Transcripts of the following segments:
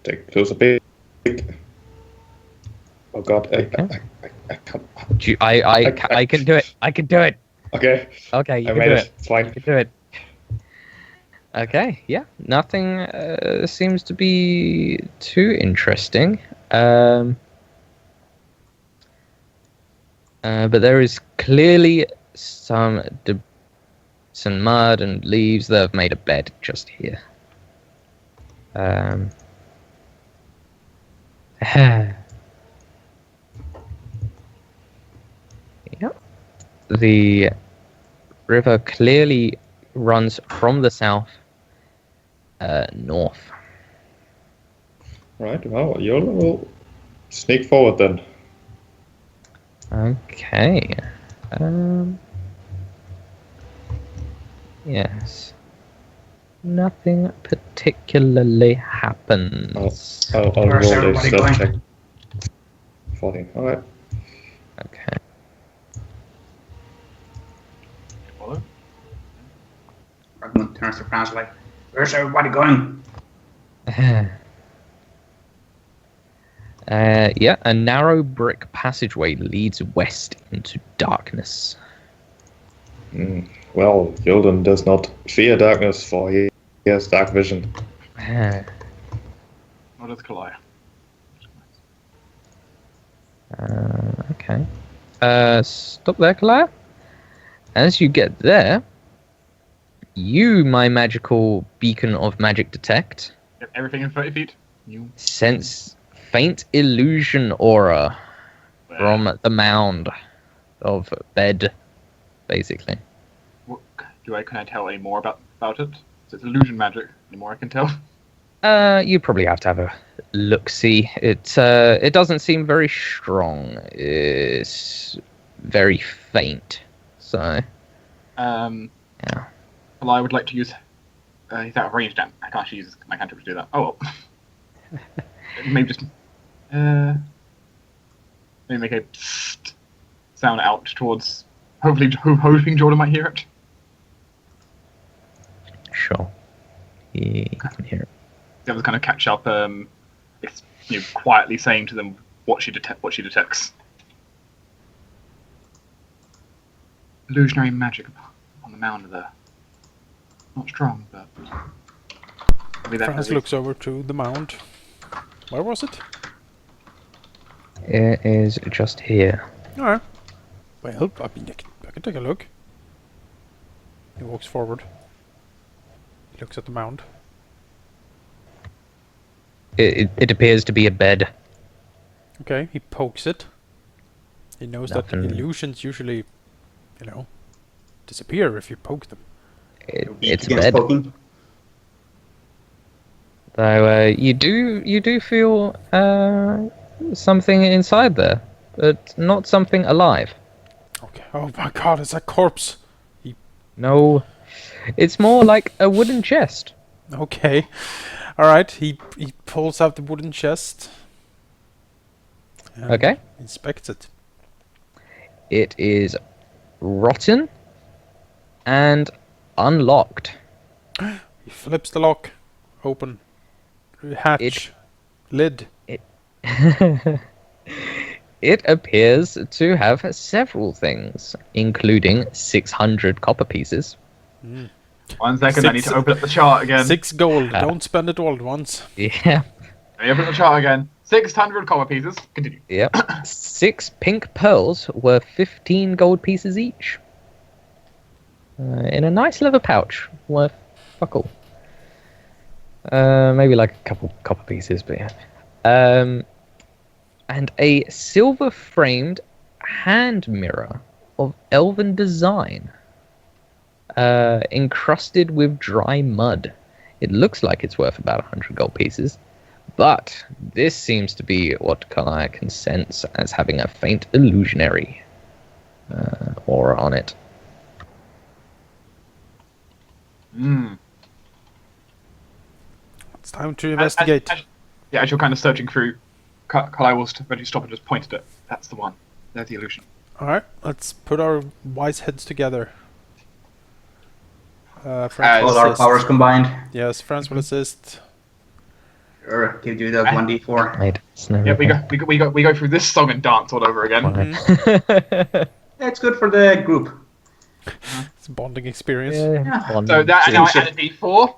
take a closer peek. Oh god, Okay. I can't. I can do it. I can do it. Okay. Okay, you I can made do it. it. It's fine. You can do it. Okay, yeah. Nothing seems to be too interesting. But there is clearly some mud and leaves that have made a bed just here. Yep. The river clearly runs from the south north. Right, well, Jolgan will sneak forward then. Okay. Yes. Nothing particularly happens. I'll Where's roll a everybody stealth going? check. 14. Alright. Okay. Follow. Ragmund turns to Franz like, where's everybody going? Yeah, a narrow brick passageway leads west into darkness. Well, Jolgan does not fear darkness, for he has dark vision. What is Karliah? Okay. Stop there, Karliah. As you get there, you, my magical beacon of magic detect, Yep, everything in 30 feet. You. sense faint illusion aura from the mound of bed, basically. What, can I tell any more about it? So it's illusion magic. Any more I can tell? You probably have to have a look-see. It doesn't seem very strong. It's very faint. So, yeah. Well, I would like to use. He's out of range now. I can't actually use my cantrip to do that. Oh well. Maybe just. Maybe make a sound out towards. Hoping Jordan might hear it. Sure. You can hear it. The others kind of catch up. It's, quietly saying to them what she detects. Illusionary magic on the mound there. Not strong, but. Franz looks over to the mound. Where was it? It is just here. Alright. Well, I can take a look. He walks forward. He looks at the mound. It appears to be a bed. Okay, he pokes it. He knows that illusions usually, disappear if you poke them. It's a bed. Poking. Though you do feel something inside there, but not something alive. Okay. Oh my god, it's a corpse. No, it's more like a wooden chest. Okay. Alright, he pulls out the wooden chest. And Okay. inspects it. It is rotten and unlocked. He flips the lock open. Hatch. Lid. It appears to have several things, including 600 copper pieces. 1 second, I need to open up the chart again. 6 gold. Don't spend it all at once. Yeah. Let me open up the chart again. 600 copper pieces. Continue. Yep. 6 pink pearls worth 15 gold pieces each. In a nice leather pouch worth fuck all. Maybe like a couple copper pieces, but yeah. And a silver-framed hand mirror of elven design, encrusted with dry mud. It looks like it's worth about 100 gold pieces, but this seems to be what Karliah can sense as having a faint illusionary aura on it. It's time to investigate. As you're kind of searching through, Karliah will eventually stop and just point at it. That's the one. There's the illusion. Alright, let's put our wise heads together. Franz All will our assist. powers combined. Yes, Franz will assist. Or give you the 1d4. Wait, it's never Yeah, we go through this song and dance all over again. fine. It's good for the group. It's a bonding experience. Yeah. One, So that, and now I Shit. added D4 for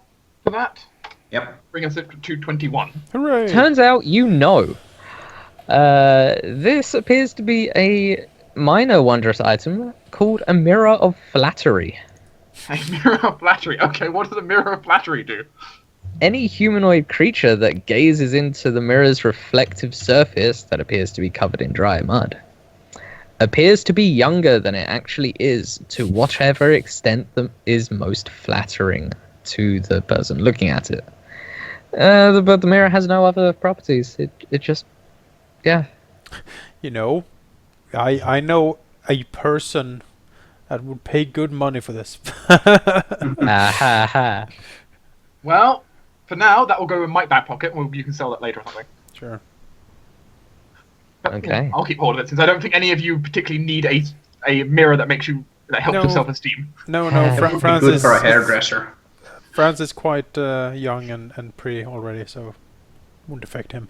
that. Yep. Bring us up to 21. Hooray! Turns out you know. This appears to be a minor wondrous item called a Mirror of Flattery. A mirror of flattery. Okay, what does a mirror of flattery do? Any humanoid creature that gazes into the mirror's reflective surface that appears to be covered in dry mud appears to be younger than it actually is, to whatever extent is most flattering to the person looking at it. But the mirror has no other properties. It just, yeah. You know, I know a person that would pay good money for this. Ha ha. Well, for now, that will go in my back pocket. Well, you can sell that later or something. Sure. But, Okay. I'll keep hold of it, since I don't think any of you particularly need a mirror that helps No. your self-esteem. No, Would be Franz good is for a hairdresser. Franz is quite young and pretty already, so wouldn't affect him.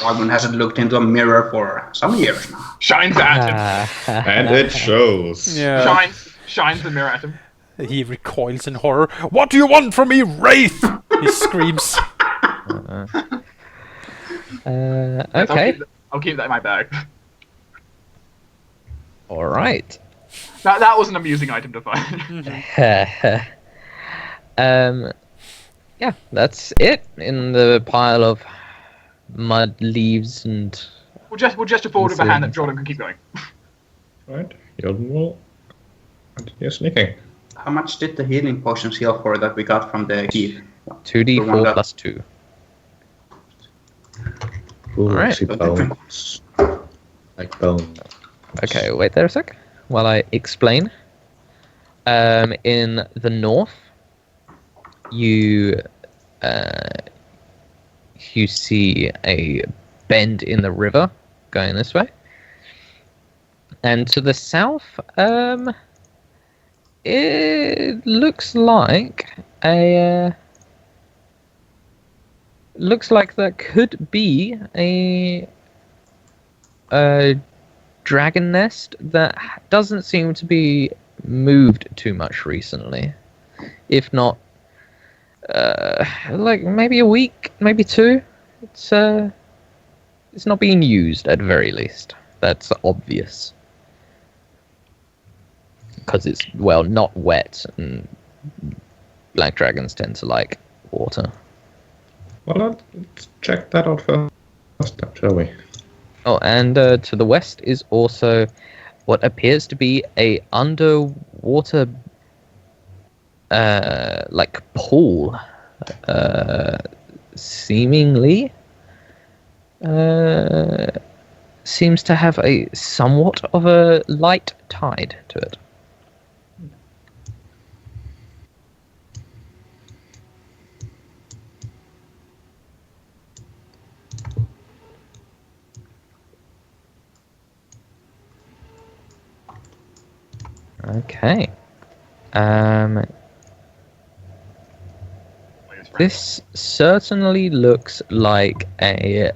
Ragmund hasn't looked into a mirror for some years now. Shines at him. And it shows. Yeah. Shines the mirror at him. He recoils in horror. What do you want from me, Wraith? He screams. Okay. I'll keep that in my bag. All right. That was an amusing item to find. Yeah, that's it in the pile of mud, leaves, and We'll just forward with a hand that Jordan can keep going. Right, Jolgan will continue sneaking. How much did the healing potions heal for that we got from the key? 2d4 plus 2. Ooh, Alright. see bones. Like bones. Okay, wait there a sec while I explain. In the north, you see a bend in the river going this way, and to the south, it looks like that could be a dragon nest that doesn't seem to be moved too much recently. If not, like maybe a week, maybe 2. It's not being used at very least. That's obvious. Because it's, well, not wet, and black dragons tend to like water. Well, let's check that out first, shall we? Oh, and to the west is also what appears to be a underwater, like pool, seemingly. Seems to have a somewhat of a light tide to it. Okay. This certainly looks like a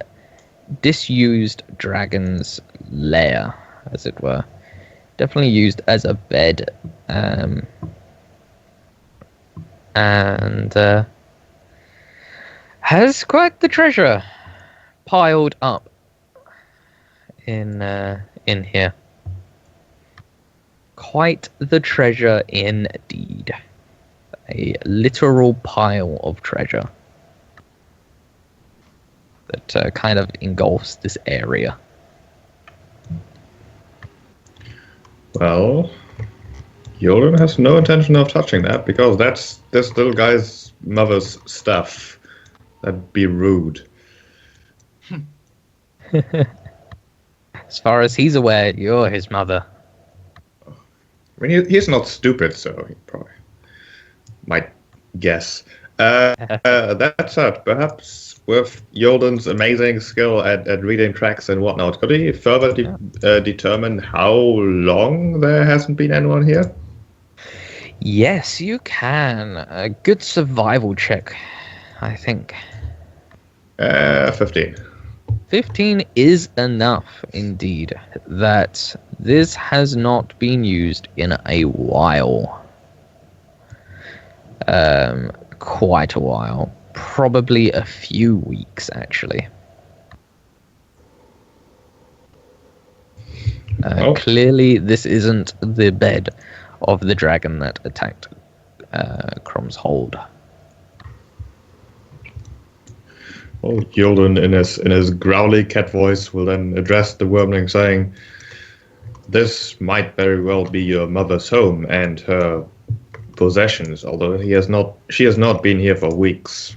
disused dragon's lair, as it were. Definitely used as a bed. And has quite the treasure piled up in here. Quite the treasure indeed. A literal pile of treasure that kind of engulfs this area. Well, Jolgan has no intention of touching that because that's this little guy's mother's stuff. That'd be rude. As far as he's aware, you're his mother. I mean, he's not stupid, so he probably might guess. That said, perhaps with Jolgan's amazing skill at reading tracks and whatnot, could he further determine how long there hasn't been anyone here? Yes, you can. A good survival check, I think. 15. 15 is enough, indeed. That this has not been used in a while. Quite a while. Probably a few weeks, actually. Oh. Clearly, this isn't the bed of the dragon that attacked Crom's hold. Well, Jolgan, in his growly cat voice, will then address the wormling, saying, "This might very well be your mother's home and her possessions, although she has not been here for weeks."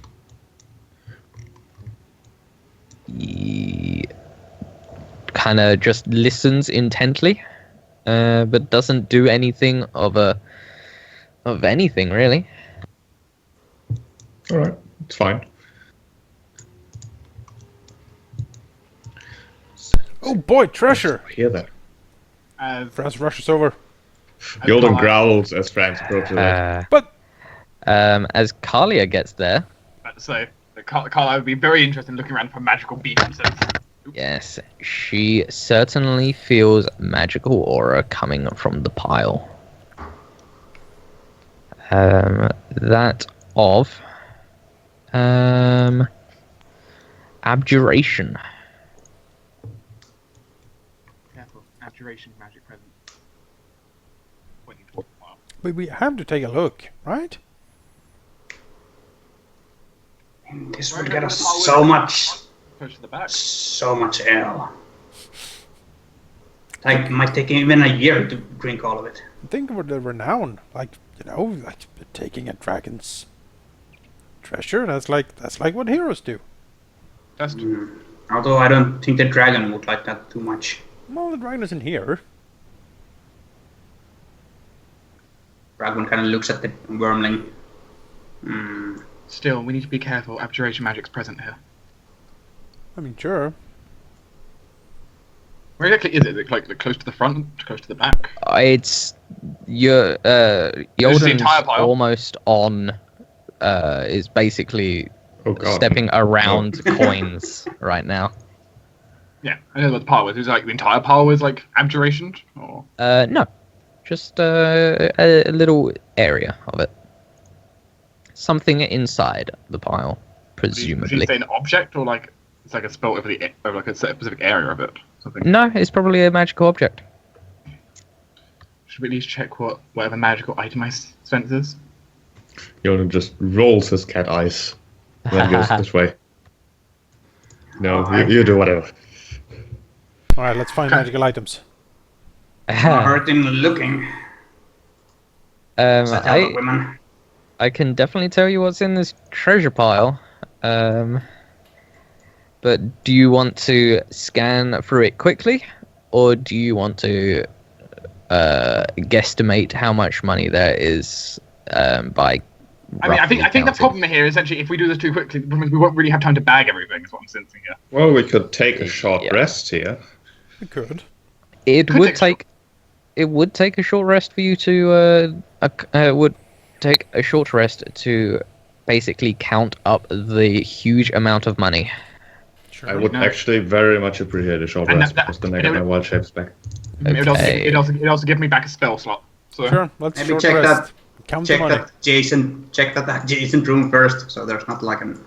He kind of just listens intently, but doesn't do anything of anything really. All right, it's fine. Oh boy, treasure! Hear that? Franz rushes over. Jolgan growls as Franz approaches it. But As Karliah gets there, So, Karliah would be very interested in looking around for magical beacons. yes, she certainly feels magical aura coming from the pile. That of abjuration. Careful, abjuration, magic present. Pointing towards the pile. but we have to take a look, right? This would get us so much Close to the back. ale. Like, it might take even a year to drink all of it. Think of the renown, like taking a dragon's treasure. That's like what heroes do. Just Although I don't think the dragon would like that too much. Well, the dragon isn't here. Ragmund kind of looks at the wormling. still, we need to be careful. Abjuration magic's present here. I mean, sure. Where exactly is it? Is it like close to the front, close to the back? It's your the Jolgan's entire pile? almost on. Is basically Oh god. stepping around coins right now. Yeah, I know what the pile was. Is it like the entire pile was like abjuration, or No, just a little area of it. Something inside the pile, Did you presumably. say an object, or like it's like a spell over like a specific area of it? Something. No, it's probably a magical object. Should we at least check whatever magical item I sense is? Jolgan just rolls his cat eyes. Then goes this way. No, you do whatever. All right, let's find magical items. Not hurt him looking. Women. I can definitely tell you what's in this treasure pile. But do you want to scan through it quickly, or do you want to guesstimate how much money there is by? I mean, I think the counting? problem here is actually if we do this too quickly, we won't really have time to bag everything. Is what I'm sensing here. Well, we could take a short Yeah. rest here. We could. It Could would take- take. It would take a short rest for you to. Would take a short rest to basically count up the huge amount of money. Sure. I would No. actually very much appreciate a short And rest that- because then I and get it my would- wild shapes back. Okay. It also give me back a spell slot. So Sure. Let's Maybe short check rest. that. Count Check the money. that adjacent room first, so there's not like an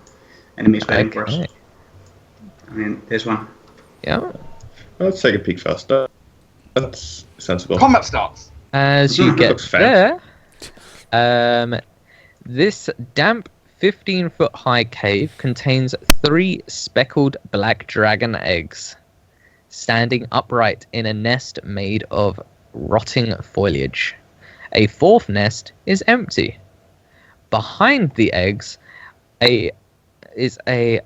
enemy waiting for us. Okay. I mean, this one. Yeah. Let's take a peek first. That's sensible. combat starts. As you get Looks fancy. there, this damp 15-foot high cave contains 3 speckled black dragon eggs, standing upright in a nest made of rotting foliage. A 4th nest is empty. Behind the eggs, is a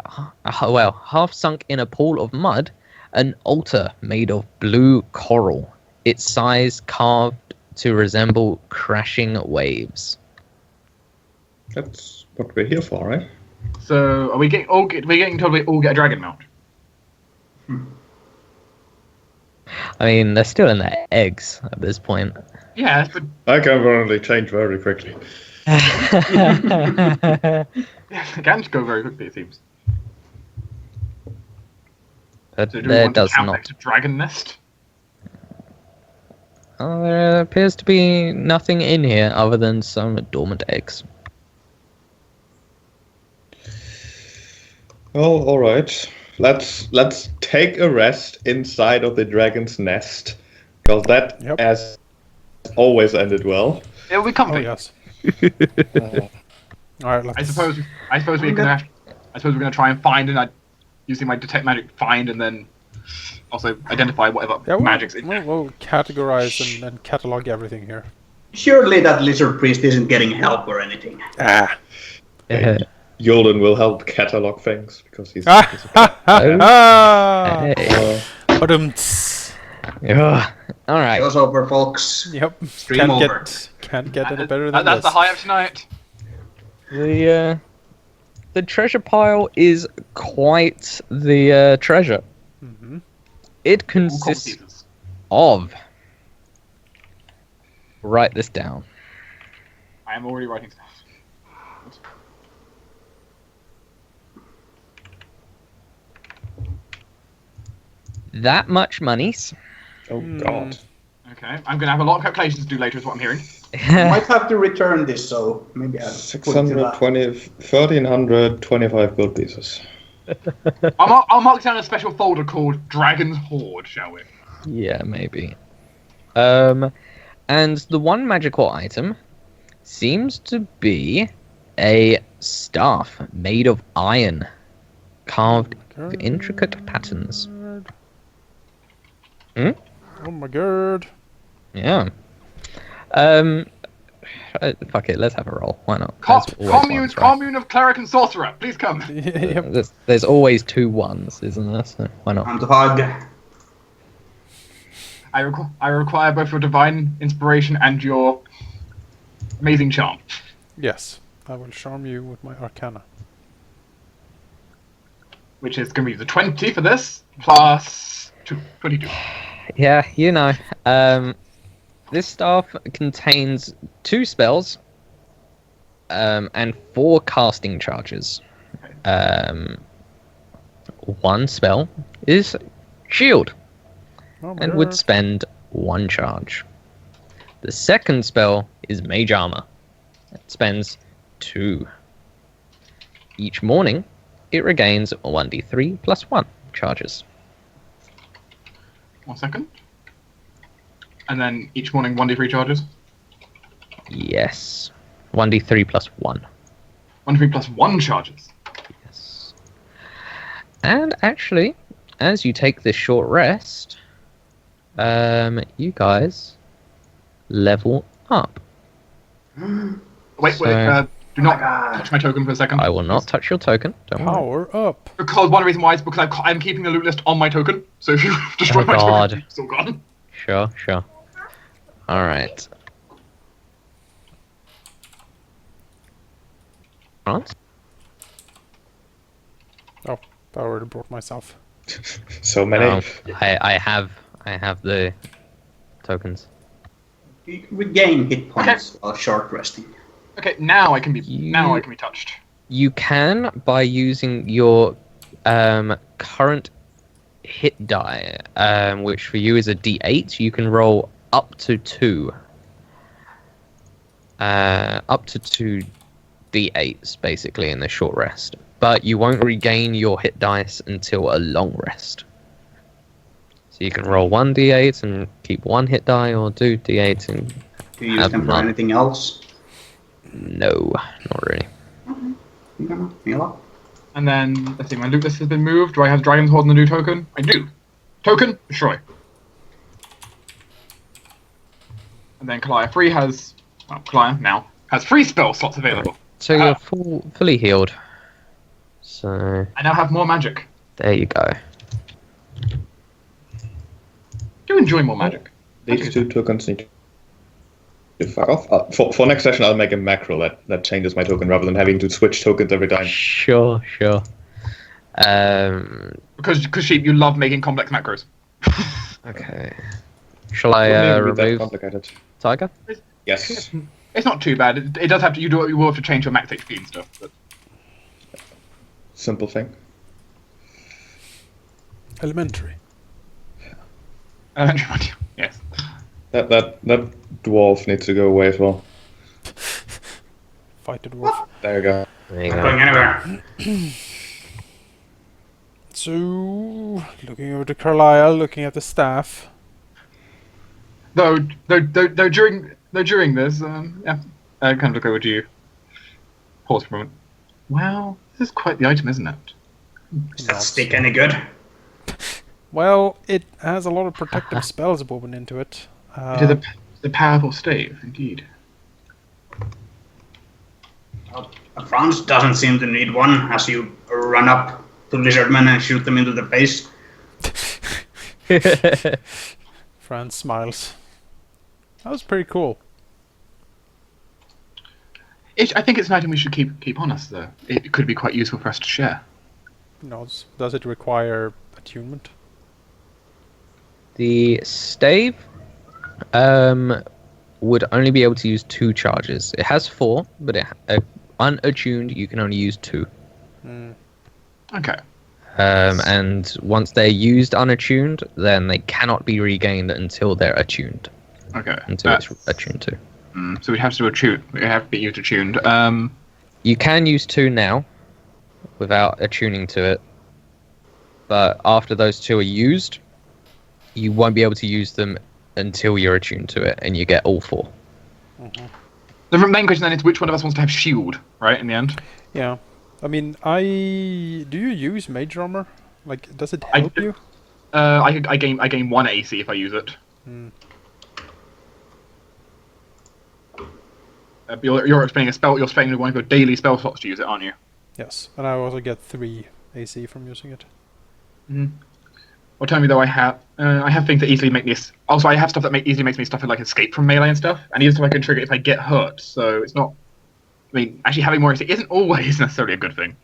half sunk in a pool of mud, an altar made of blue coral, its size carved to resemble crashing waves. That's what we're here for, right? So are we getting told we all get a dragon mount? I mean, they're still in their eggs at this point. Yeah, but I can apparently change very quickly. yeah, it can go very quickly. It seems. But So do we there want to does camp not. next to Dragon Nest? There appears to be nothing in here other than some dormant eggs. Well, all right. Let's take a rest inside of the dragon's nest, because that Yep. has always ended well. It'll be Oh comfy. yes. Alright, let's... I suppose we're gonna try and find, and using my detect magic, find and then also identify whatever Yeah, magic's in there. we'll categorize and catalog everything here. Surely that lizard priest isn't getting help or anything. Ah. Jolgan will help catalog things because he's. Ah! he's a Hey. Badumts. Ugh. All right. Show's over, folks. Yep. Stream over. Can't get any better than That's this. the high of tonight. The treasure pile is quite the treasure. Mhm. It All consists pieces. of. Write this down. I am already writing stuff. That much monies. Oh God. Okay, I'm gonna have a lot of calculations to do later, is what I'm hearing. Might have to return this, so maybe I'll put it to that. 1,325 gold pieces. I'll mark down a special folder called Dragon's Hoard, shall we? Yeah, maybe. And the one magical item seems to be a staff made of iron, carved with intricate patterns. Hmm? Oh my god. Yeah. Fuck it, let's have a roll. Why not? There's always ones, right? Commune of Cleric and Sorcerer, please come. Yep. There's always 2 1s, isn't there? So why not? And hug. I require both your divine inspiration and your amazing charm. Yes. I will charm you with my arcana. Which is going to be the 20 for this, plus 22. Yeah, you know. This staff contains 2 spells and 4 casting charges. One spell is Shield Oh my and god. would spend 1 charge. The second spell is Mage Armor. It spends 2. Each morning, it regains 1d3 plus 1 charges. 1 second. And then each morning 1d3 charges. Yes. 1d3 plus 1. 1d3 plus 1 charges. Yes. And actually, as you take this short rest, you guys level up. Wait, So- do not touch my token for a second. I will not touch your token. Don't worry. Power up. Because one reason why is because I'm keeping the loot list on my token. So if you destroy Oh, my God. token, it's still gone. Sure. All right. Franz? Oh, I already brought myself. So many. Oh, I have the tokens. You regain hit points while short resting. Okay, now I can be You- touched. You can by using your current hit die, which for you is a d8. You can roll up to 2. Up to 2 d8s basically in the short rest, but you won't regain your hit dice until a long rest. So you can roll 1 d8 and keep 1 hit die, or 2 d8 and Do you use Have them for none. anything else? no, not really. You can heal up. And then, let's see, my loot list has been moved. Do I have Dragon's Hoard in the new token? I do. Token, destroy. And then Karliah Karliah now has 3 spell slots available. So you're fully healed. So I now have more magic. there you go. Do enjoy more magic. These 2 tokens need to fuck off. For next session, I'll make a macro that changes my token rather than having to switch tokens every time. Sure. Because Sheep, you love making complex macros. Okay. Shall I Wouldn't even be that remove complicated. Tiger? Yes. It's not too bad. It does have to. You will have to change your max HP and stuff. But Simple thing. Elementary. Yes. That dwarf needs to go away as well. Fight the dwarf. There you go. There you Not go. going anywhere. So, looking over to Karliah, looking at the staff. Though during this, yeah, I kind of look over to you. Pause for a moment. Well, this is quite the item, isn't it? Does that stick any good? Well, it has a lot of protective spells woven into it. It is a powerful stave, indeed. Well, Franz doesn't seem to need one as you run up to lizardmen and shoot them into the face. Franz smiles. That was pretty cool. I think it's an item we should keep on us, though. It could be quite useful for us to share. Nods. Does it require attunement? The stave would only be able to use 2 charges. It has 4, but unattuned, you can only use 2. Okay. And once they're used unattuned, then they cannot be regained until they're attuned. Okay. Until it's attuned to. So we'd have to attune. We have to be used attuned. You can use 2 now, without attuning to it. But after those 2 are used, you won't be able to use them until you're attuned to it, and you get all 4. The main question then is which one of us wants to have shield, right? In the end. Yeah. I mean, do you use mage armor? Like, does it help you? I gain 1 AC if I use it. You're spending a spell. You're spending one of your daily spell slots to use it, aren't you? Yes, and I also get 3 AC from using it. Well, tell me though, I have things that easily make me. Also, I have stuff that easily makes me stuff like escape from melee and stuff, and even stuff I can trigger if I get hurt. So it's not. I mean, actually having more AC isn't always necessarily a good thing.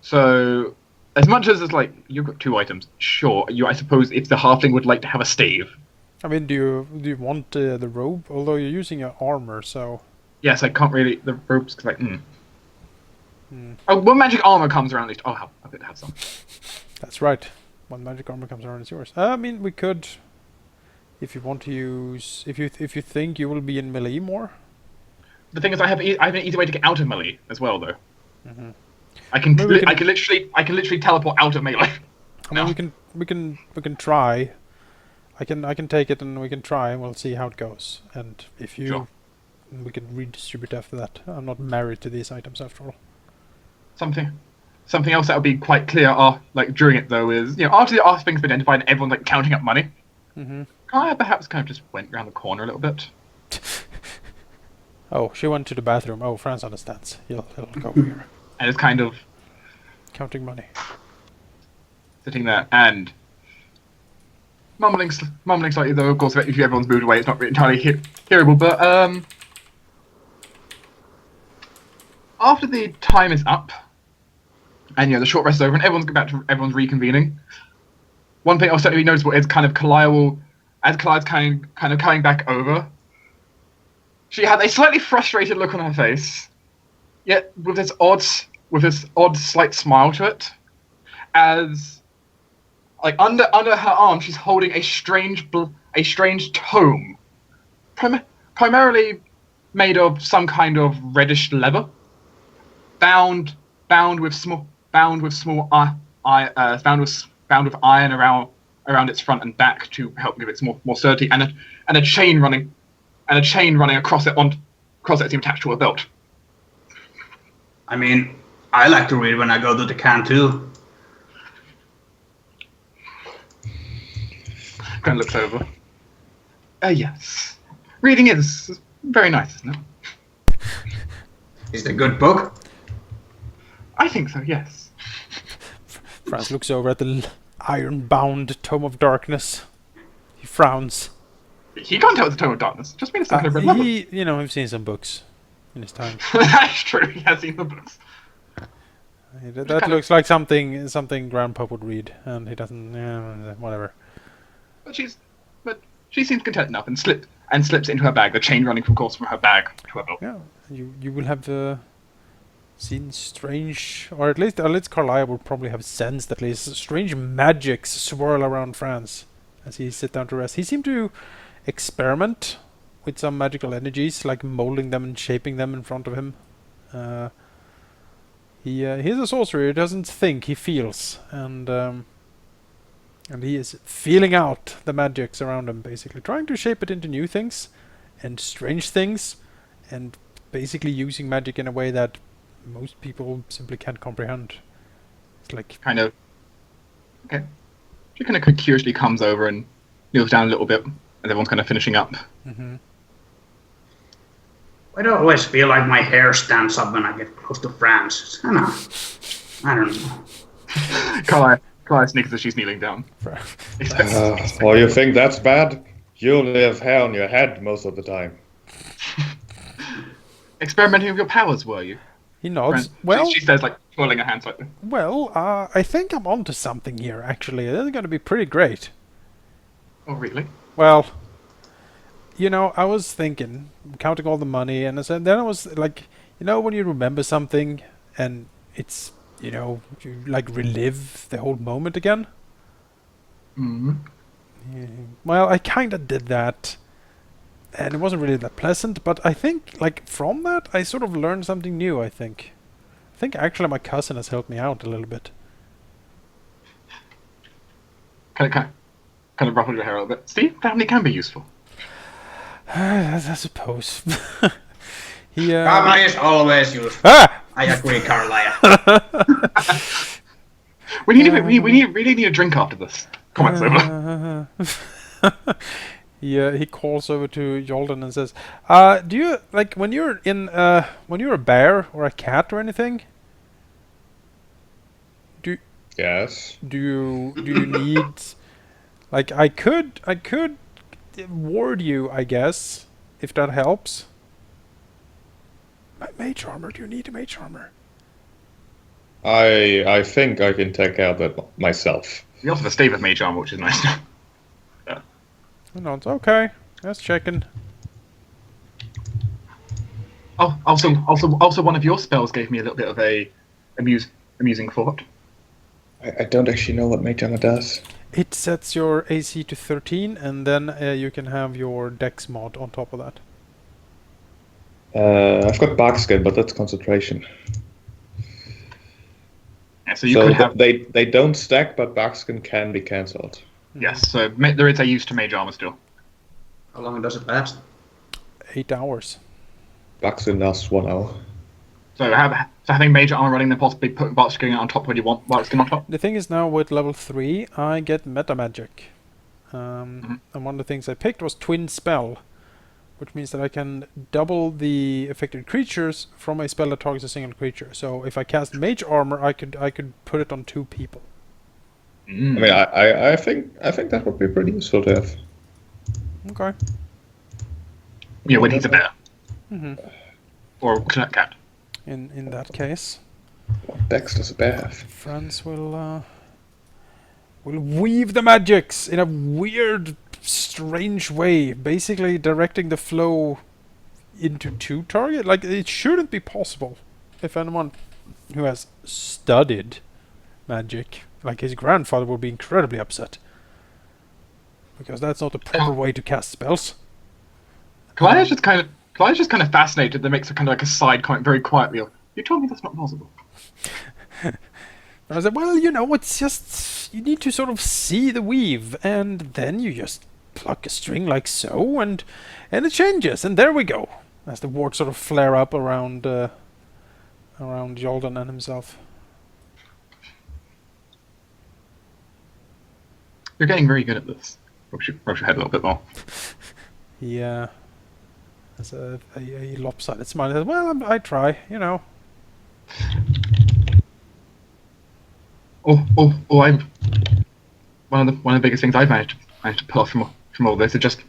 So, as much as it's like you've got 2 items, sure. I suppose if the halfling would like to have a stave. I mean, do you want the robe? Although you're using your armor, so. Yes, I can't really. The rope's like. Oh, when magic armor comes around, at least. Oh, I could have some. That's right. When magic armor comes around, it's yours. I mean, we could, if you want to use, if you think you will be in melee more. The thing is, I have an easy way to get out of melee as well, though. I can literally teleport out of melee. I mean, we can try. I can take it and we can try and we'll see how it goes. And if you, we can redistribute after that. I'm not married to these items after all. Something else that would be quite clear, like during it though, is after the thing's been identified and everyone's like counting up money. Karliah perhaps kind of just went around the corner a little bit. Oh, she went to the bathroom. Oh, Franz understands. He'll go over here. And it's kind of counting money, sitting there and mumbling slightly. Though of course, if everyone's moved away, it's not really entirely hearable. But after the time is up, and the short rest is over, and everyone's reconvening. One thing I'll certainly be noticeable is kind of Karliah as Karliah's kind of coming back over. She had a slightly frustrated look on her face, yet with this odd slight smile to it, as like under her arm she's holding a strange tome, primarily made of some kind of reddish leather, bound with iron around its front and back to help give it more certainty, and a chain running across it seems attached to a belt. I mean, I like to read when I go to the canteen. Kind of looks over. Yes. Reading is very nice, isn't it? Is it a good book? I think so, yes. Franz looks over at the iron-bound Tome of Darkness. He frowns. He can't tell it's a Tome of Darkness. Just means some kind of red leather. We've seen some books in his time. That's true. He has seen the books. That looks like something Grandpa would read, and he doesn't. Whatever. But she seems content enough and slips into her bag. The chain running, of course, from her bag to her belt. Yeah, you will have the seen strange, or at least Karliah would probably have sensed at least strange magics swirl around Franz as he sit down to rest. He seemed to experiment with some magical energies, like molding them and shaping them in front of him. He's a sorcerer. He doesn't think, he feels, and he is feeling out the magics around him, basically trying to shape it into new things and strange things, and basically using magic in a way that most people simply can't comprehend. It's like Kind of. Okay. She kind of curiously comes over and kneels down a little bit, and everyone's kind of finishing up. mhm. I don't always feel like my hair stands up when I get close to Franz. I don't know. Karliah sneaks as she's kneeling down. Oh, you think that's bad? You only have hair on your head most of the time. Experimenting with your powers, were you? He nods. Franz, Well, she says, like, twirling her hand slightly. well, I think I'm onto something here. Actually, this is going to be pretty great. Oh, really? Well, you know, I was thinking, counting all the money, and then I was like, you know, when you remember something and it's, you know, you like relive the whole moment again. Mm-hmm. Yeah. Well, I kind of did that, and it wasn't really that pleasant. But I think, like, from that, I sort of learned something new. I think actually my cousin has helped me out a little bit. Kind of ruffled your hair a little bit. See, family can be useful. I suppose. He. Family is always useful. Ah! I agree, Karliah. We really need a drink after this. Comments over. He calls over to Jolgan and says, "Do you like when you're a bear or a cat or anything? Yes. Do you need like I could ward you, I guess, if that helps. Mage armor? Do you need a mage armor? I think I can take care of it myself. We also have a stave of mage armor, which is nice. Yeah. No, it's okay. Just checking. Oh, also, one of your spells gave me a little bit of a amusing thought. I don't actually know what mage armor does. It sets your AC to 13, and then you can have your Dex mod on top of that. I've got barkskin, but that's concentration. Yeah, so you could have. They don't stack, but barkskin can be cancelled. Yes, so there is a use to mage armor still. How long does it last? 8 hours. Barkskin lasts 1 hour. So having mage armor running, then possibly putting barkskin on top when you want barkskin on top. The thing is now with level 3, I get meta magic. And one of the things I picked was Twin Spell, which means that I can double the affected creatures from a spell that targets a single creature. So if I cast mage armor, I could put it on 2 people. I mean, I think that would be pretty useful to have. Okay. Yeah, when he's a bear. Mm-hmm. Or a cat. In that case, What dex does a bear have? Franz will weave the magics in a weird, strange way, basically directing the flow into 2 targets. Like, it shouldn't be possible if anyone who has studied magic, like his grandfather, would be incredibly upset. Because that's not the proper way to cast spells. Karliah's just kind of fascinated. That makes a kind of like a side comment very quietly. You told me that's not possible. I said, well, you know, it's just, you need to sort of see the weave, and then you just pluck a string like so, and it changes, and there we go. As the wards sort of flare up around Jolgan and himself. You're getting very good at this. Rubs your head a little bit more. Yeah. There's a lopsided smile. He says, well, I try, you know. I'm one of the biggest things I've managed to pull off from all this is just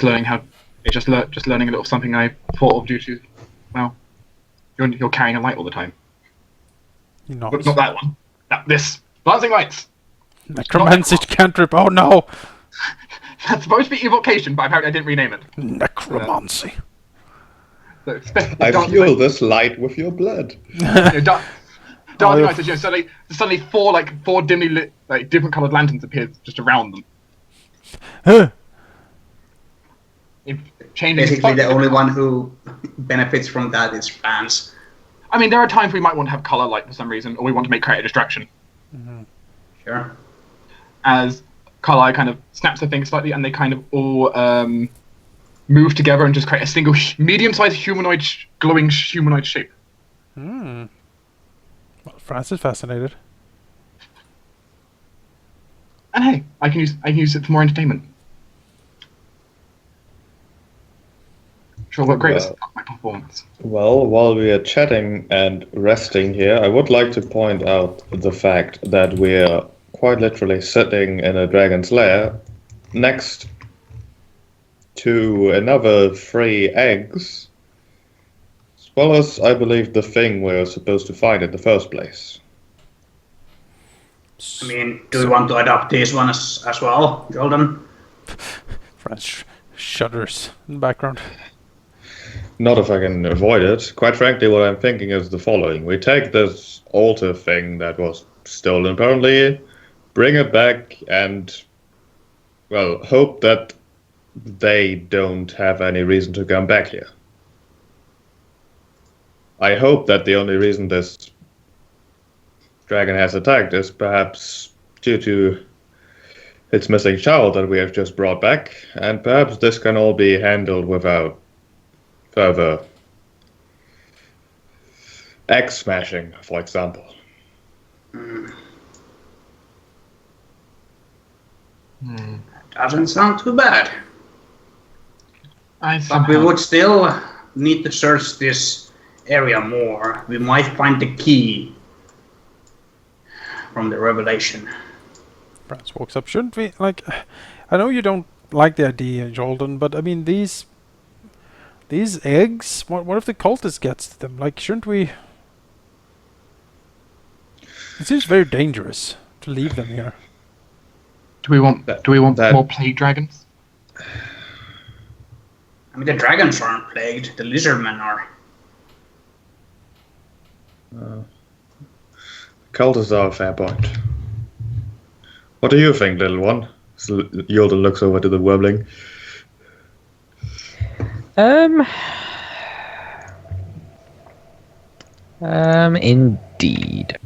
learning a little something I thought of due to, well, you're carrying a light all the time. Not that one. This dancing lights. Necromancy cantrip. Oh no. That's supposed to be evocation, but apparently I didn't rename it. Necromancy. I fuel this light with your blood. Dark Knight says, suddenly four dimly lit, different coloured lanterns appear just around them. Huh. Basically, the only one who benefits from that is Franz. I mean, there are times we might want to have colour light for some reason, or we want to create a distraction. Mm-hmm. Sure. As Karliah kind of snaps her fingers slightly, and they kind of all move together and just create a single medium-sized humanoid, glowing humanoid shape. Hmm. Well, Franz is fascinated. And hey, I can use it for more entertainment. Sure, look great as my performance. Well, while we are chatting and resting here, I would like to point out the fact that we are quite literally sitting in a dragon's lair next to another 3 eggs, as well as, I believe, the thing we're supposed to find in the first place. I mean, do we want to adopt this one as well, Jolgan? Franz shudders in the background. Not if I can avoid it. Quite frankly, what I'm thinking is the following. We take this altar thing that was stolen, apparently, bring it back, and, well, hope that they don't have any reason to come back here. I hope that the only reason this dragon has attacked is perhaps due to its missing child that we have just brought back, and perhaps this can all be handled without further egg smashing, for example. Doesn't sound too bad. But we would still need to search this area more. We might find the key from the revelation. Franz walks up. Shouldn't we, I know you don't like the idea, Jolgan, but I mean, these eggs, what if the cultist gets to them? Shouldn't we... It seems very dangerous to leave them here. Do we want more plague dragons? I mean, the dragons aren't plagued, the lizardmen are. Cultists are a fair point. What do you think, little one? Jolgan looks over to the warbling. Indeed.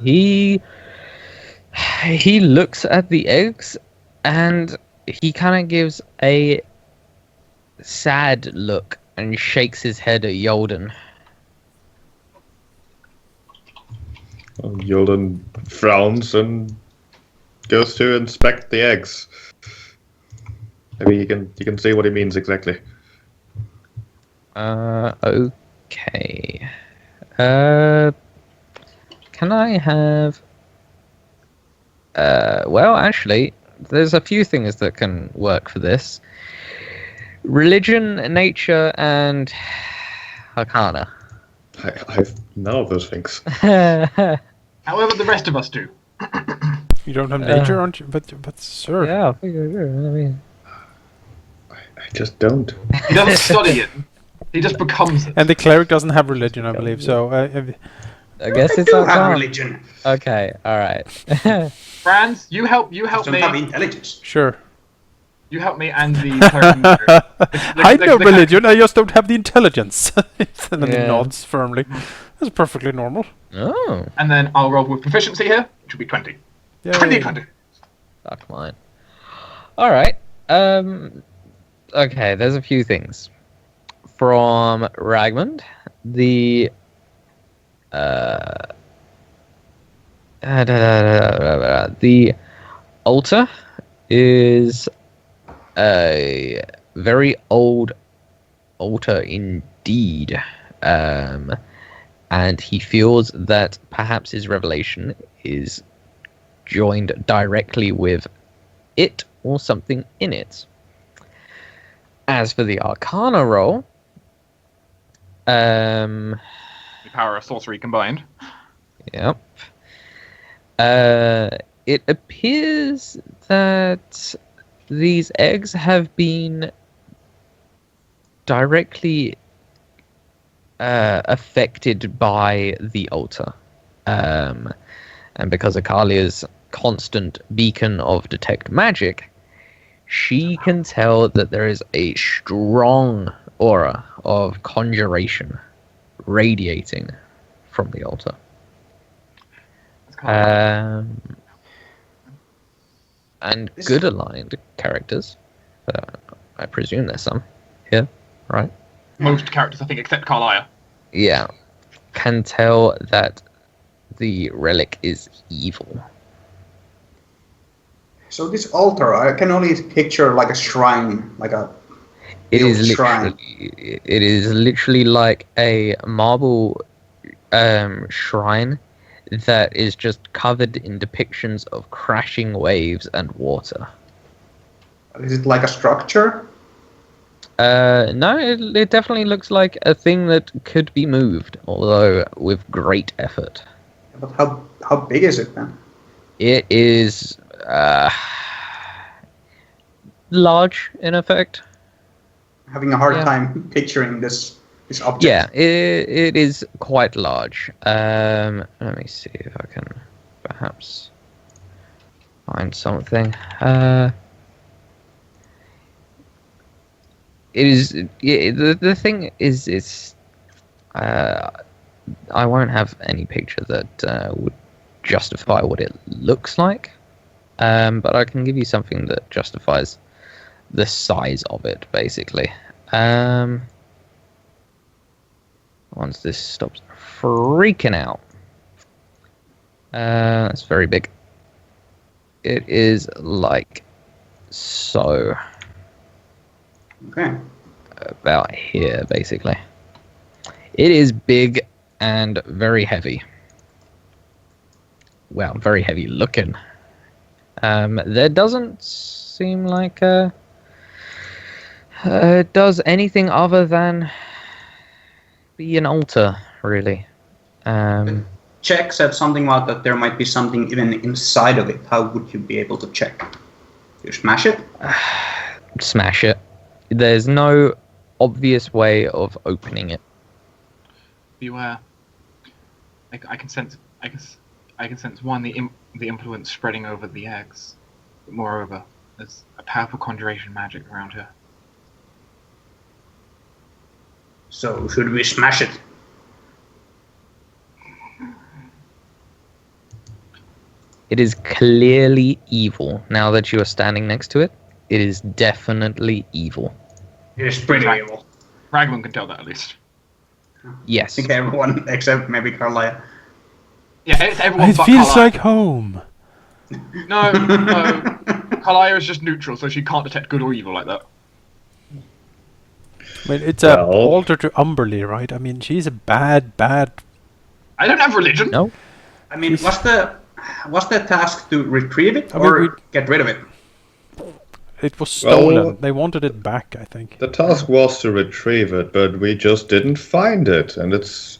He looks at the eggs and he kind of gives a sad look and shakes his head at Jolgan. Jolgan frowns and goes to inspect the eggs. Maybe you can see what he means exactly. Okay. Can I have... well, actually, there's a few things that can work for this. Religion, nature, and Arcana. I have none of those things. However, the rest of us do. You don't have nature, aren't you? But sir. Yeah, I think I do. I mean... I just don't. He doesn't study it. He just becomes it. And the cleric doesn't have religion, I believe, so... I guess it's do have Arcana. religion. Okay, alright. Franz, you help Just me. don't have intelligence. Sure. You help me and the cleric. I know religion, I just don't have the intelligence. And then he Yeah. nods firmly. That's perfectly normal. Oh, And then I'll roll with proficiency here, which will be 20. Yay. 20. fuck mine. Alright, okay, there's a few things. From Ragmund, the altar is a very old altar indeed, and he feels that perhaps his revelation is joined directly with it or something in it. As for the Arcana roll, The power of sorcery combined. yep. It appears that these eggs have been directly affected by the altar. And because of Karliah's constant beacon of detect magic, she can tell that there is a strong aura of conjuration radiating from the altar. And good aligned characters, I presume there's some here, right? Most characters, I think, except Karliah. Yeah, can tell that the relic is evil. So this altar, I can only picture like a shrine, like a It is shrine. literally like a marble shrine that is just covered in depictions of crashing waves and water. Is it like a structure? No, it definitely looks like a thing that could be moved, although with great effort. But how big is it then? It is large, in effect. Having a hard Yeah. time picturing this object. Yeah, it is quite large. Let me see if I can perhaps find something. It is the thing is it's I won't have any picture that would justify what it looks like, but I can give you something that justifies the size of it, basically. Once this stops freaking out, it's very big. It is like so. Okay. About here, basically. It is big and very heavy. Well, very heavy looking. There doesn't seem like it does anything other than be an altar, really. Check said something about that there might be something even inside of it. How would you be able to check? You smash it? Smash it. There's no obvious way of opening it. Beware. I can sense. I can sense one the influence spreading over the eggs. But moreover, there's a powerful conjuration magic around here. So should we smash it? It is clearly evil. Now that you are standing next to it, it is definitely evil. It is pretty Right. evil. Ragmund can tell that at least. Yes. I think everyone except maybe Karliah. Yeah, it's everyone It but feels Karliah. like home. No. Karliah is just neutral, so she can't detect good or evil like that. I mean, it's Well- a altar to Umberly, right? I mean, she's a bad. I don't have religion. No? I mean, was the task to retrieve it I mean, or get rid of it? It was stolen. Well- They wanted it back, I think. The task was to retrieve it, but we just didn't find it, and it's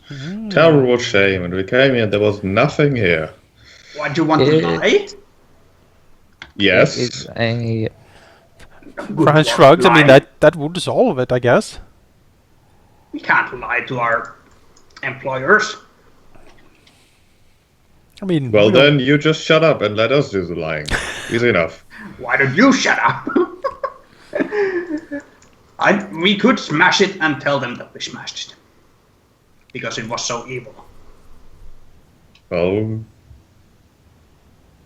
terrible shame. And we came here, there was nothing here. Why do you want to lie? Yes. It's a... Franz shrugs. I mean, that would solve it, I guess. We can't lie to our employers. I mean, Well, we don't- then you just shut up and let us do the lying. Easy enough. Why don't you shut up? We could smash it and tell them that we smashed it. Because it was so evil. Well,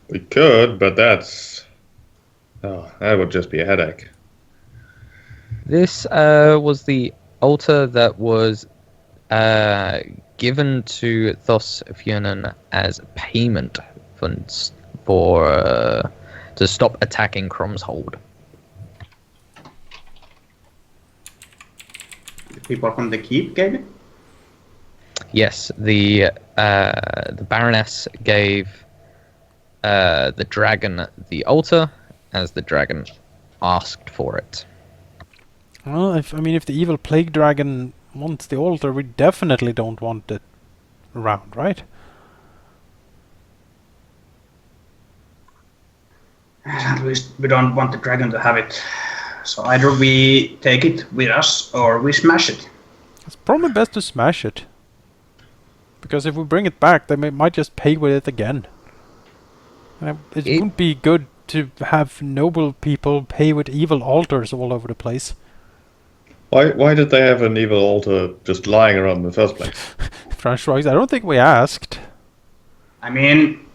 we could, but that would just be a headache. This was the altar that was given to Thos Fionan as payment for to stop attacking Cromshold. The people from the keep gave it? Yes, the Baroness gave the dragon the altar, as the dragon asked for it. Well, if the evil plague dragon wants the altar, we definitely don't want it around, right? At least we don't want the dragon to have it. So either we take it with us or we smash it. It's probably best to smash it. Because if we bring it back, they might just pay with it again. And it wouldn't be good to have noble people pay with evil altars all over the place. Why did they have an evil altar just lying around in the first place? Franz shrugs. I don't think we asked. I mean,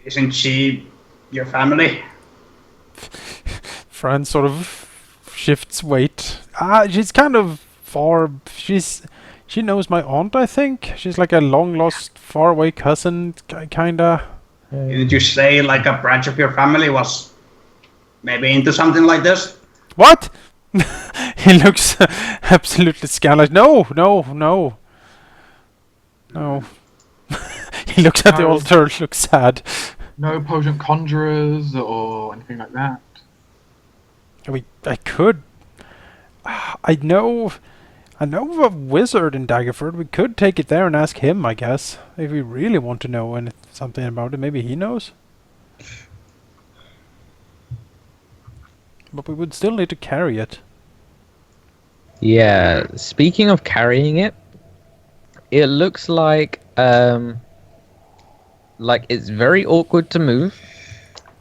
isn't she your family? Franz sort of shifts weight. She's kind of far. She knows my aunt, I think. She's like a long-lost, far-away cousin, kinda. Didn't you say like a branch of your family was maybe into something like this? What? He looks absolutely scandalized. No. He looks at the altar, looks sad. No potent conjurers or anything like that. I could. I know of a wizard in Daggerford. We could take it there and ask him, I guess. If we really want to know something about it, maybe he knows. But we would still need to carry it. Yeah, speaking of carrying it, it looks like it's very awkward to move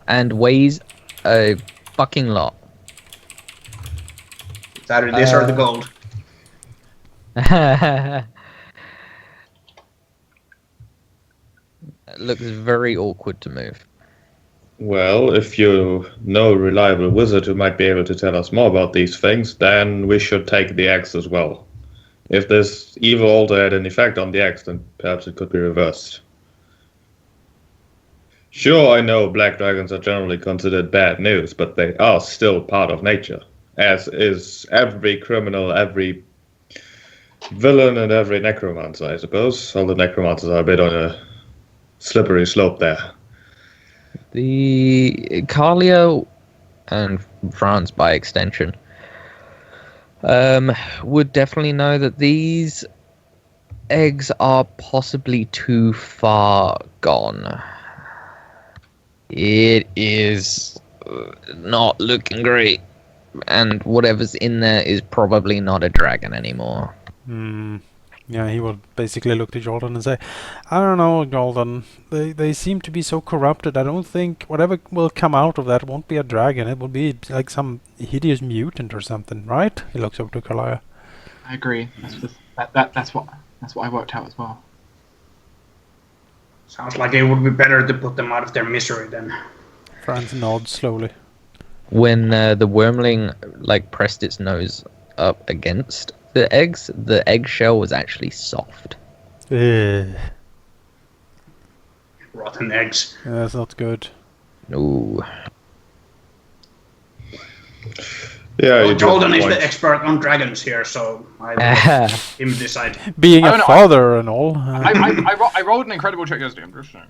and weighs a fucking lot. It's either this or the gold. It looks very awkward to move. Well, if you know a reliable wizard who might be able to tell us more about these things, then we should take the axe as well. If this evil altar had an effect on the axe, then perhaps it could be reversed. Sure, I know black dragons are generally considered bad news, but they are still part of nature, as is every criminal, every villain, and every necromancer, I suppose. All the necromancers are a bit on a slippery slope there. The Karliah and Franz, by extension, would definitely know that these eggs are possibly too far gone. It is not looking great, and whatever's in there is probably not a dragon anymore. Yeah, he will basically look to Jolgan and say, I don't know, Jolgan. They seem to be so corrupted. I don't think whatever will come out of that won't be a dragon. It will be like some hideous mutant or something, right? He looks over to Karliah. I agree. That's what I worked out as well. Sounds like it would be better to put them out of their misery then. Franz nods slowly. When the wormling pressed its nose up against the eggs, the eggshell was actually soft. Yeah, Rotten eggs. that's not good. No. Yeah, Well, Jolgan is the expert on dragons here, so I will let him decide. Being I a don't know, father and all. I rolled an incredible check yesterday, I'm just saying.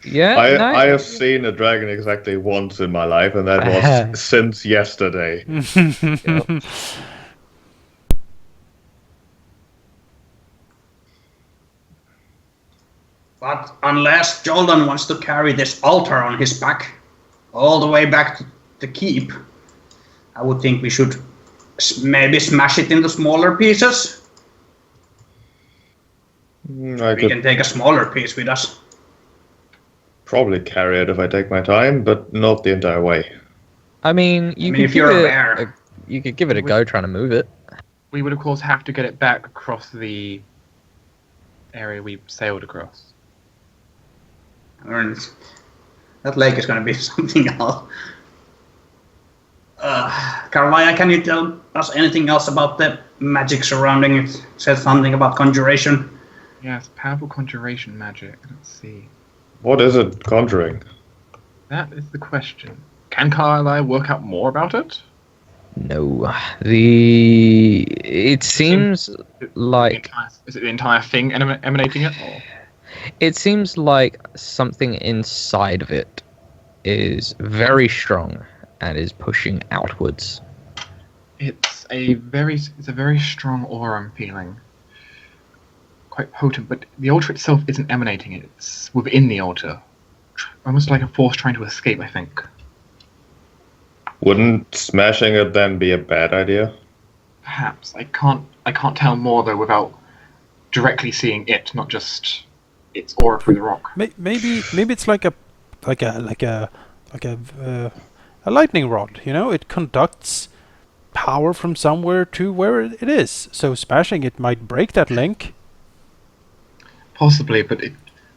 Yeah, I have seen a dragon exactly once in my life, and that was since yesterday. Yep. But unless Jolgan wants to carry this altar on his back all the way back to the keep, I would think we should maybe smash it into smaller pieces. We can take a smaller piece with us. Probably carry it if I take my time, but not the entire way. I mean, if you're a bear, you could give it a go trying to move it. We would, of course, have to get it back across the area we sailed across. That lake is going to be something else. Karliah, can you tell us anything else about the magic surrounding it? It said something about conjuration. Yes, powerful conjuration magic. Let's see. What is it conjuring? That is the question. Can Karliah work out more about it? No. It seems like... Is it the entire thing emanating it? Or? It seems like something inside of it is very strong and is pushing outwards. It's a very strong aura I'm feeling. Quite potent, but the altar itself isn't emanating it. It's within the altar. Almost like a force trying to escape, I think. Wouldn't smashing it then be a bad idea? Perhaps. I can't tell more though without directly seeing it, not just its aura through the rock. Maybe it's like a lightning rod. You know, it conducts power from somewhere to where it is. So smashing it might break that link. Possibly, but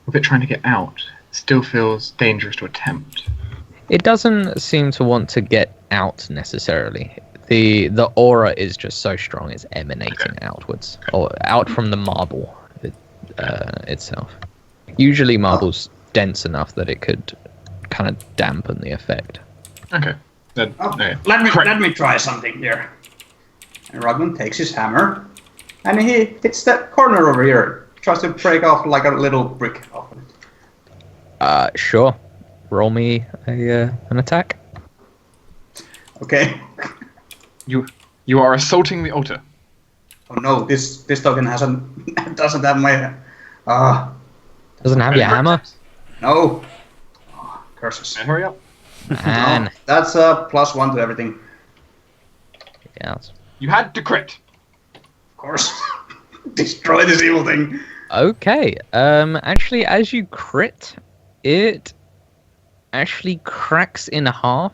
with it trying to get out, it still feels dangerous to attempt. It doesn't seem to want to get out necessarily. The aura is just so strong; it's emanating outwards, or out from the marble itself. Usually, marble's dense enough that it could kind of dampen the effect. Okay. Then, Let me try something here. And Ragmund takes his hammer, and he hits that corner over here. Tries to break off like a little brick off of it. Sure. Roll me an attack. Okay. You are assaulting the altar. Oh no, this token doesn't have my Doesn't have your hammer. no. Oh, curses. Hurry up. Man. No, that's a +1 to everything. Yeah. You had to crit. Of course. Destroy this evil thing. Okay. Actually, as you crit, it actually cracks in half,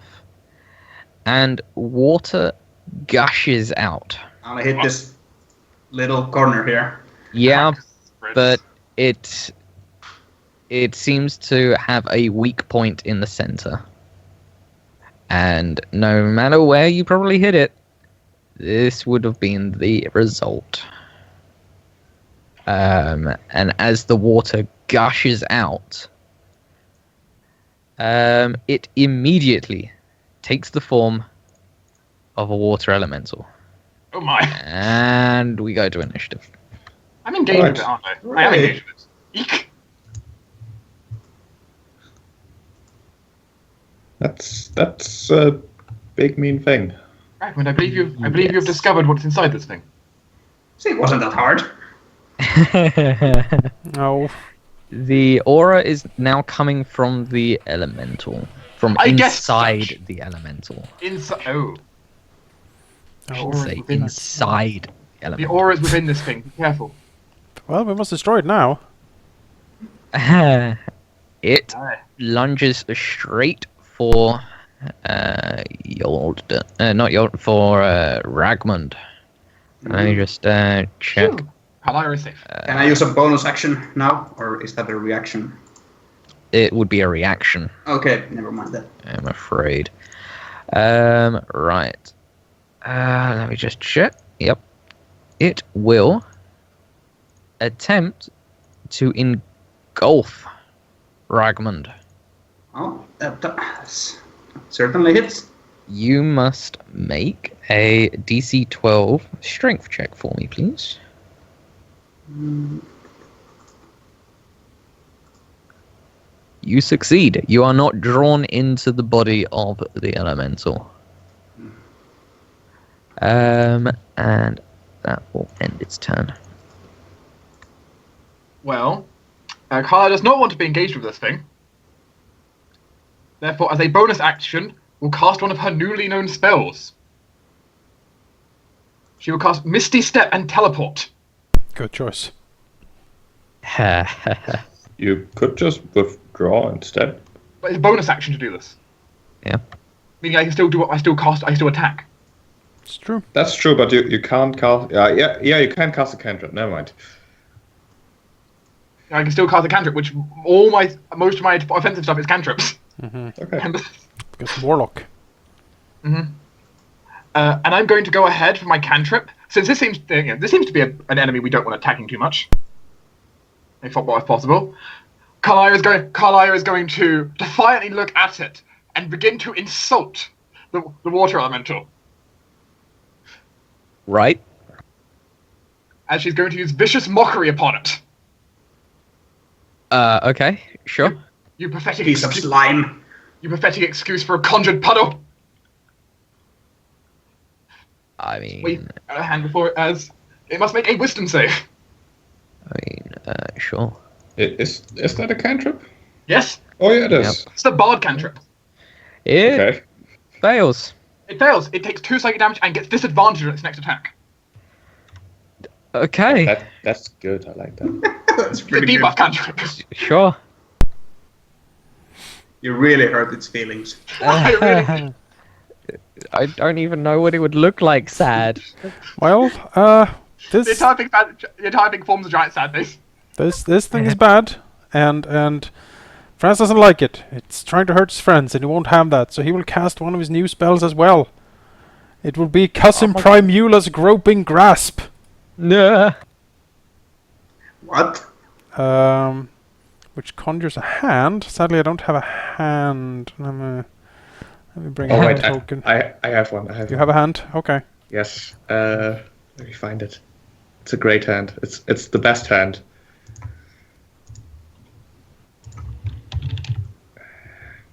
and water gushes out. I'm gonna hit this little corner here. Yeah, but it seems to have a weak point in the center. And no matter where you probably hit it, this would have been the result. And as the water gushes out, it immediately takes the form of a water elemental. Oh my. And we go to initiative. I'm engaged with it, aren't I? I am engaged with it. Eek. That's a big mean thing. Ragmund, I believe you've discovered what's inside this thing. See, it wasn't that hard. No. The aura is now coming from the elemental. From inside the elemental. Inside. Oh. I should say inside the The elemental. aura is within this thing. Be careful. Well, we must destroy it now. It lunges straight for Ragmund. I just check. Karliah is safe. Can I use a bonus action now, or is that a reaction? It would be a reaction, Okay, never mind that. I'm afraid. Right. Let me just check. Yep. It will attempt to engulf Ragmund. Oh, that certainly hits. You must make a DC 12 strength check for me, please. You succeed. You are not drawn into the body of the elemental. And that will end its turn. Well, Karliah does not want to be engaged with this thing. Therefore, as a bonus action, will cast one of her newly known spells. She will cast Misty Step and Teleport. Good choice. You could just withdraw instead. But it's a bonus action to do this. Yeah. Meaning I can still do what I still attack. It's true. That's true, but you can't cast. Yeah, you can cast a cantrip. Never mind. I can still cast a cantrip, which most of my offensive stuff is cantrips. Okay. Because Warlock. And I'm going to go ahead for my cantrip, since this seems to be an enemy we don't want attacking too much, if possible. Karliah is going to defiantly look at it and begin to insult the water elemental. Right. As she's going to use vicious mockery upon it. Okay, sure. You pathetic Piece of slime. You pathetic excuse for a conjured puddle. I mean, Wait, a hand before it as it must make a wisdom save. Sure. Is that a cantrip? Yes, Oh yeah, it is. Yep. it's the bard cantrip. It Okay. fails. It fails. It takes 2 psychic damage and gets disadvantage on its next attack. Okay. That's good. I like that. That's It's a pretty good. debuff cantrip. Sure. You really hurt its feelings. I really I don't even know what it would look like sad. Well, The this entire thing forms a giant sad face. this thing is bad, and Franz doesn't like it. It's trying to hurt his friends, and he won't have that. So he will cast one of his new spells as well. It will be Cousin Primula's Groping Grasp. Nah. What? Which conjures a hand. Sadly, I don't have a hand. Let me bring Oh a wait, hand token. I have one. You have a hand? Okay. Yes. Let me find it. It's a great hand. It's the best hand.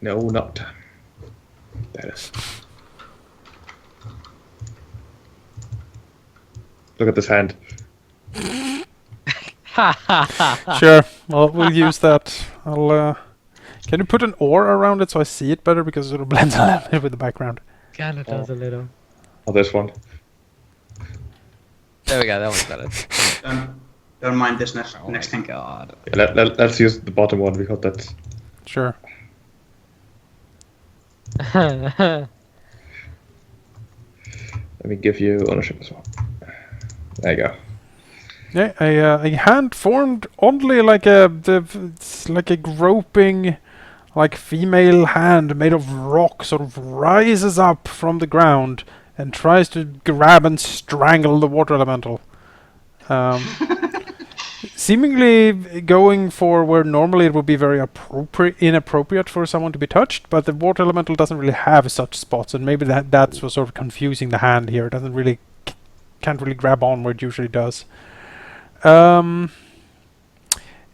No, not. That is. Look at this hand. Sure. Well, we'll use that. I'll. Can you put an ore around it so I see it better because it'll blend a little bit with the background? Kind of does a little. Oh, this one. There we go. That one's better. Don't mind this next Oh next my thing. god. Yeah, let's use the bottom one because that's. Sure. Let me give you ownership as well. There you go. Yeah, a hand formed oddly like it's like a groping, like female hand made of rock sort of rises up from the ground and tries to grab and strangle the water elemental. Seemingly going for where normally it would be very inappropriate for someone to be touched, but the water elemental doesn't really have such spots, and maybe that's what's sort of confusing the hand here. It doesn't really can't really grab on where it usually does. Well,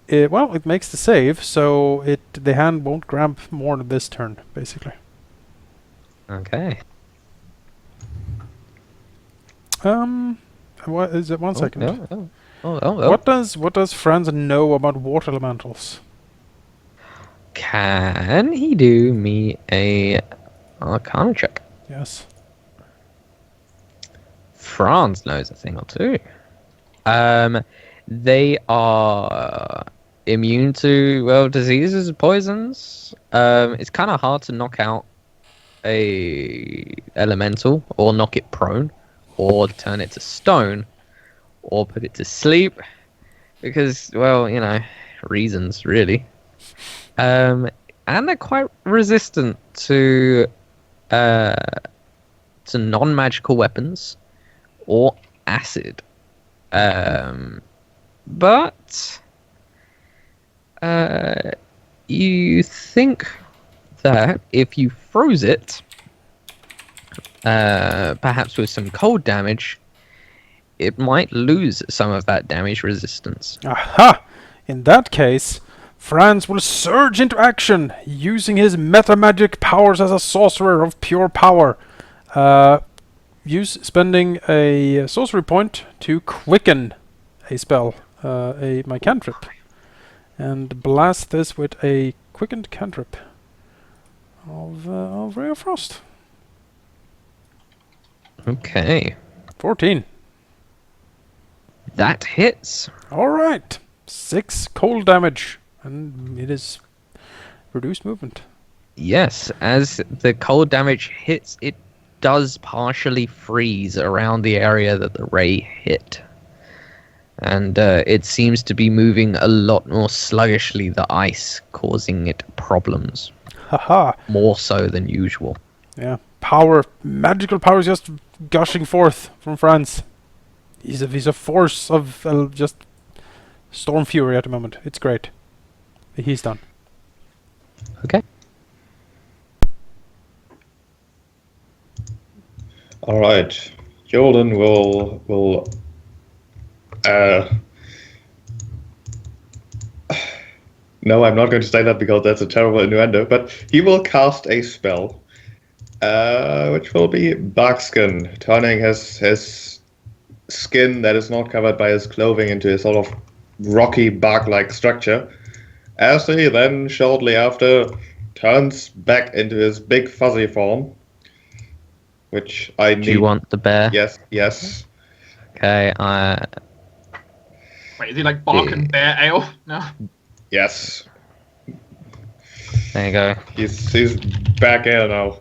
it makes the save, so the hand won't grab more this turn, basically. Okay. What is it? 1 second. Oh. What does Franz know about water elementals? Can he do me a Arcana check? Yes. Franz knows a thing or two. They are immune to diseases, poisons. It's kind of hard to knock out a elemental or knock it prone or turn it to stone or put it to sleep because, reasons really. And they're quite resistant to non-magical weapons or acid. But you think that if you froze it, perhaps with some cold damage, it might lose some of that damage resistance. Aha! In that case, Franz will surge into action, using his metamagic powers as a sorcerer of pure power. Spending a sorcery point to quicken a spell, my cantrip, and blast this with a quickened cantrip of Ray of Frost. Okay. 14. That hits. Alright. 6 cold damage, and it is reduced movement. Yes, as the cold damage hits, it does partially freeze around the area that the ray hit. And it seems to be moving a lot more sluggishly, the ice, causing it problems. Haha. More so than usual. Yeah. Magical power is just gushing forth from Franz. He's a force of just storm fury at the moment. It's great. He's done. Okay. All right, Jolgan will. No, I'm not going to say that because that's a terrible innuendo. But he will cast a spell, which will be Barkskin, turning his skin that is not covered by his clothing into a sort of rocky bark-like structure, as he then shortly after turns back into his big fuzzy form which I need. Do you want the bear? Yes. Okay, Wait, is he like bark and bear ale? No. Yes. there you go. He's back in now.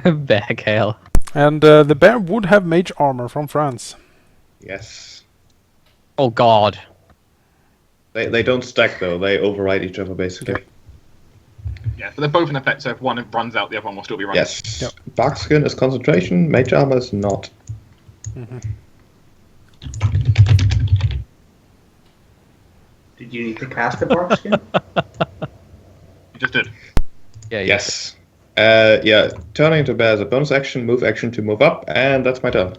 Bear kale. And the bear would have mage armor from Franz. Yes. Oh god. They don't stack though. They override each other basically. Yeah, but they're both in effect. So if one runs out, the other one will still be running. Yes. Yep. Bark skin is concentration. Mage armor is not. Did you need to cast the bark skin? You just did. Yeah. Yes. Yeah. Turning into bear is a bonus action, move action to move up, and that's my turn.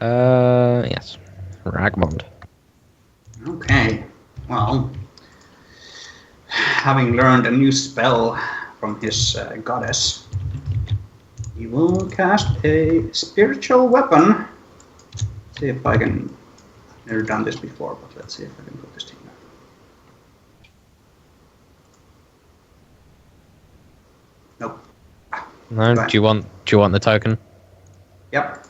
Yes. Ragmund. Okay. Well, having learned a new spell from his goddess, he will cast a spiritual weapon. See if I can. Never done this before, but let's see if I can put this together. Nope. No. Right. Do you want the token? Yep.